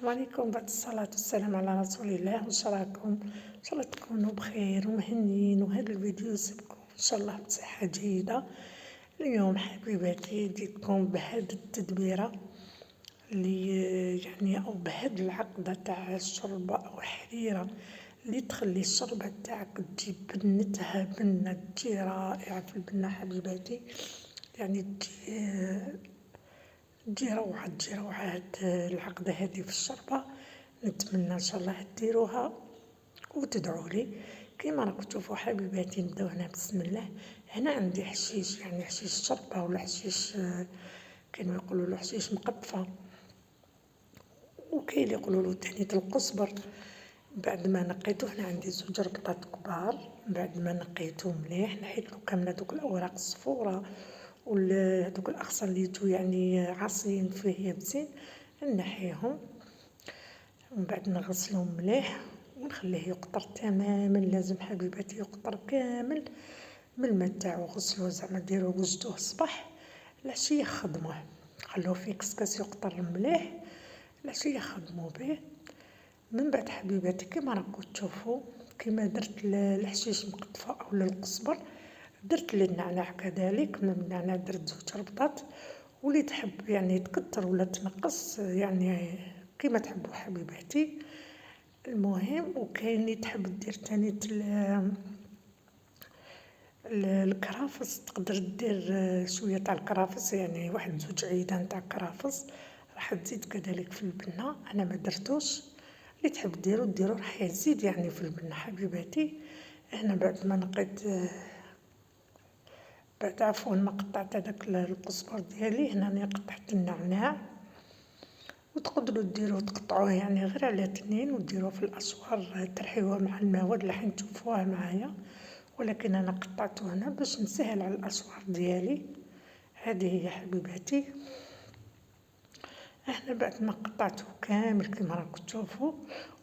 السلام عليكم. بعد الصلاة والسلام على رسول الله. واش راكم؟ ان شاء الله تكونوا بخير ومهنيين، وهذا الفيديو يوصلكم ان شاء الله بصحة جيدة. اليوم حبيباتي جيتكم بهذه التدبيرة اللي او بهذه العقدة تاع الشوربة او حريرة اللي تخلي الشوربة تاعك تجيب بنتها بنة تجي رائعة في البنة حبيباتي. تجي روعة هاد العقدة هذه في الشوربة. نتمنى ان شاء الله ديروها وتدعوا لي. كيما راكم تشوفوا حبيباتي نبداو هنا بسم الله. هنا عندي حشيش، حشيش الشوربة ولا حشيش كانوا يقولوا له حشيش مقطفة، وكاين اللي يقولوا له تاني القزبر. بعد ما نقيته هنا عندي 2 ربطات كبار. بعد ما نقيته مليح نحيت له كامله دوك الاوراق الصفوره وهذوك الاغصان اللي جو عاصيين فيه يابسين نحيهم. ومن بعد نغسلهم مليح ونخليه يقطر تماما. لازم حبيباتي يقطر كامل من الماء تاعو. غسلوه زعما ديروه وجدوه الصباح، العشيه خدموه خلوه في كسكاس يقطر مليح، العشيه خدموا به. من بعد حبيباتي كيما راكم تشوفوا كيما درت الحشيش مقطفه او القزبر درت للنعناع كذلك. من النعناع درت 2 ربطات، واللي تحب تكتر ولا تنقص كيما تحبوا حبيباتي. المهم وكاين اللي تحب دير تاني الكرافس، تقدر دير شويه تاع الكرافس 1-2 عيدان تاع الكرافس راح تزيد كذلك في البنه. انا ما درتوش، اللي تحب ديرو راح يزيد في البنه حبيباتي. هنا بعد ما نقيت ما قطعت هذاك القزبر ديالي، هنا انا قطعت النعناع. وتقدروا ديروه تقطعوه غير على 2 وديروه في الاشوار ترحيوه مع المواد اللي راح تشوفوها معايا، ولكن انا قطعته هنا باش نسهل على الاشوار ديالي. هذه هي حبيباتي. احنا بعد ما قطعته كامل كما راكم تشوفوا،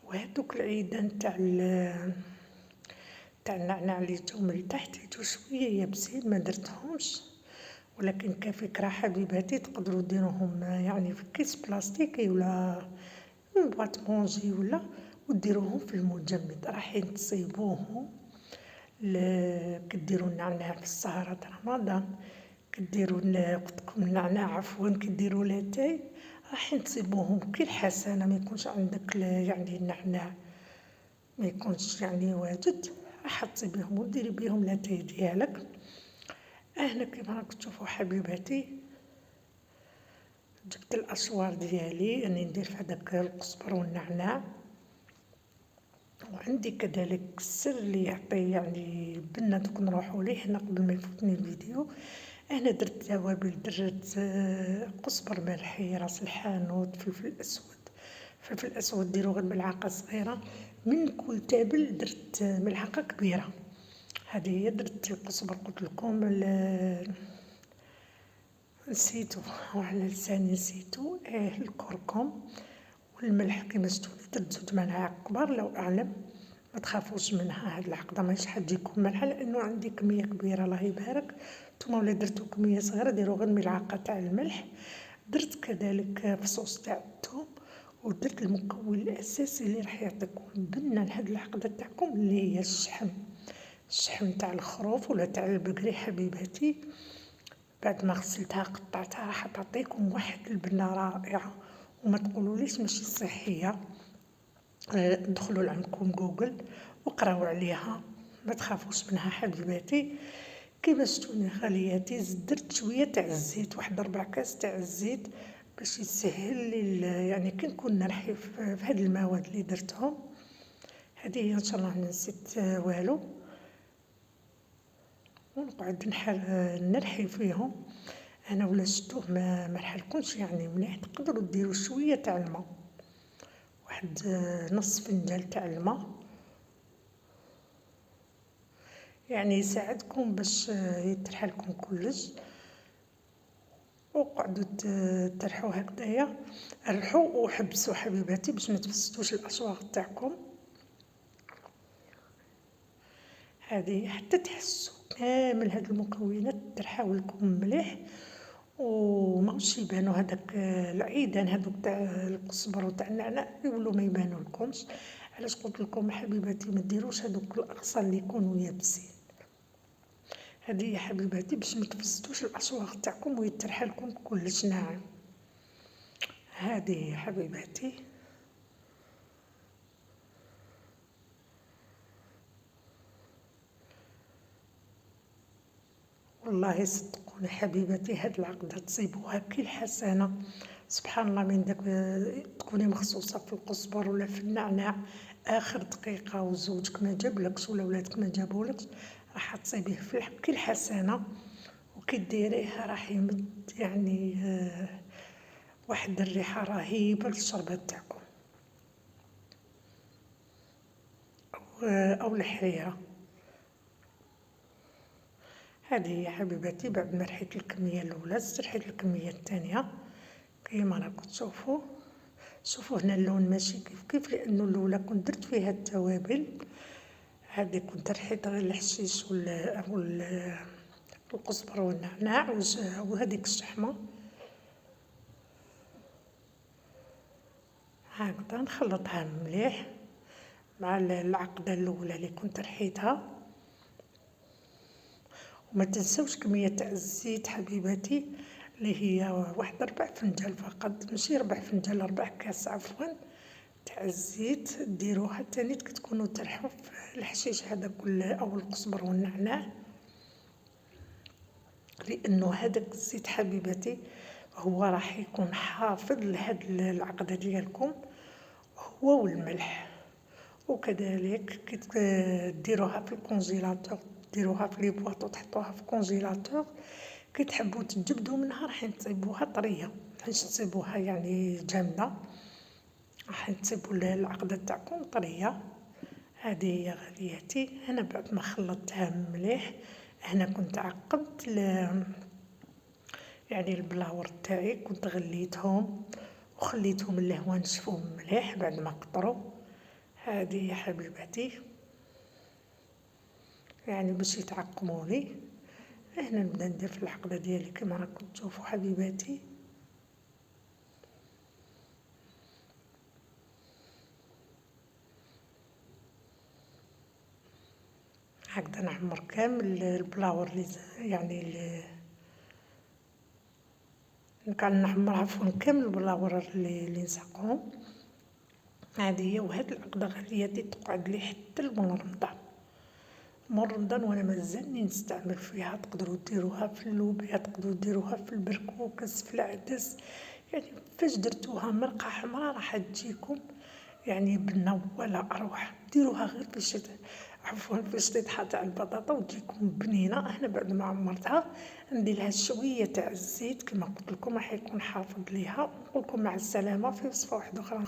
وهذوك العيدان تاع النعناع اللي جو من تحت جو شويه يابسين ما درتهمش، ولكن كفكره حبيباتي تقدروا ديروهم في كيس بلاستيكي ولا بواط مونجي ولا وديروهم في المجمد راح تصيبوهم. كديروا النعناع في السهرة رمضان، كديروا قلتلكم النعناع عفوا كديروا لاتاي راح تصيبوهم كي الحسنه. ما يكونش عندك النعناع ما يكونش واجد، راح تصيبيهم وديري بيهم لاتاي ديالك. هنا كيما راكم تشوفوا حبيباتي جبت الاشوار ديالي اني ندير في هذاك القزبر والنعناع. وعندي كذلك السر اللي يعطي بنة. دوك نروحوا ليه هنا قبل ما يفوتني الفيديو. هنا درت توابل، درت قزبر ملحي، راس الحانوت، فلفل اسود ديروا غير ملعقه صغيره. من كل تابل درت ملعقه كبيره. هذه هي درت القزبر قلت لكم نسيتو وعلى لساني نسيتو الكركم والملح كيما شفتوني درت 2 ملاعق كبار. لو اعلم ما تخافوش منها، هاد العقده ماهيش حتجيكم مالحه لانه عندي كميه كبيره الله يبارك. نتوما ولا درتو كميه صغيره ديروا غير ملعقه تاع الملح. درت كذلك فصوص تاع الثوم، ودرت المكون الاساسي اللي راح يعطيكم بنه لهاد العقده تاعكم اللي هي الشحم تاع الخروف ولا تاع البقري حبيباتي. بعد ما غسلتها قطعتها راح تعطيكم واحد البنه رائعه. وما تقولوليش ماشي صحيه، ادخلوا عندكم جوجل وقراو عليها ما تخافوش منها حبيباتي. كيما شفتوني خالياتي درت شويه تاع الزيت، 4 كاس تاع الزيت باش يسهل لي كي نكون نرحي في هاد المواد اللي درتهم. هذه هي ان شاء الله ما نسيت والو. ونقعد نرحي فيهم. انا ولا شفتوه ما رحلكمش مليح. تقدروا ديروا شويه تاع الماء، واحد نص فنجان تاع الماء يساعدكم باش يترحى لكم كلش. وقعدوا ترحوا هكذايا، رحوا وحبسوا حبيباتي باش ما تفسدوش الاشواغ تاعكم. هذه حتى تحسوا كامل هاد المكونات ترحاو لكم مليح وماهوش يبانو هداك العيدان هادوك تاع القزبر وتاع النعناع يولو ما يبانولكمش. علاش قلتلكم حبيباتي مديروش هادوك الأغصان اللي يكونو يابسين. هادي يا حبيباتي باش متفسدوش الأصواغ تاعكم ويترحلكم كلش ناعم. هادي يا حبيباتي. والله صدقوني حبيباتي هاد العقدة تصيبوها كي الحسنة. سبحان الله من داك تكوني مخصوصة في القزبر ولا في النعناع آخر دقيقة وزوجك ما جابلكش ولا ولادك ما جابولكش راح تصيبيه في كي الحسنة. وكي ديريه راح يمد يعني واحد الريحة رهيبة للشربات تاعكم أو الحريرة. هذه يا حبيباتي بعد ما رحيت الكمية الأولى استرحيت الكمية الثانية كيما راكم تشوفوا. شوفوا هنا اللون ماشي كيف لأنه الأولى كنت درت فيها التوابل. هذه كنت رحيت غير الحشيش والقزبر والنعناع وهذيك الشحمة. هكذا نخلطها مليح مع العقدة الأولى اللي كنت رحيتها. وما تنسوش كمية تاع الزيت حبيباتي اللي هي واحد 4 فنجان فقط، ماشي 4 فنجان 4 كاس عفوا تاع الزيت ديروها تاني كي تكونوا ترحوا في الحشيش هذاك او القزبر والنعناع. لانه هذاك الزيت حبيباتي هو راح يكون حافظ لهاد العقدة ديالكم هو والملح. وكذلك كي ديروها في الكونجيلاتور ديروها في لي بواطو تحطوها في الكونجيلاتور كي تحبوا تجبدوا منها راح تصيبوها طريه ماش تصيبوها يعني جامده راح تصيبوا العقده تاعكم طريه. هذه هي غالياتي. انا بعد ما خلطتها مليح هنا كنت عقمت يعني البلاور تاعي كنت غليتهم وخليتهم لهوا نشفوا مليح بعد ما قطروا. هذه يا حبيباتي يعني باش يتعقموا لي. هنا نبدا ندير في العقده ديالي كما راكم تشوفوا حبيباتي. هكذا نعمر كامل البلاور اللي يعني كان نعمر عفوا كامل البلاور اللي نسقهم. هذه هي. وهاد العقده غالياتي تقعد لي حتى لرمضان. مور رمضان وانا مازالني نستعمل فيها. تقدروا ديروها في اللوبيا تقدروا ديروها في البركوكس في العدس يعني فاش درتوها مرقه حمراء راح تجيكم يعني بنه ولا اروح. ديروها غير في الشتاء عفوا في الشطيحه تاع البطاطا وتجيكم بنينه. انا بعد ما عمرتها ندير لها شويه تاع الزيت كما قلت لكم راح يكون حافظ ليها. نقول لكم مع السلامه في وصفه واحده اخرى.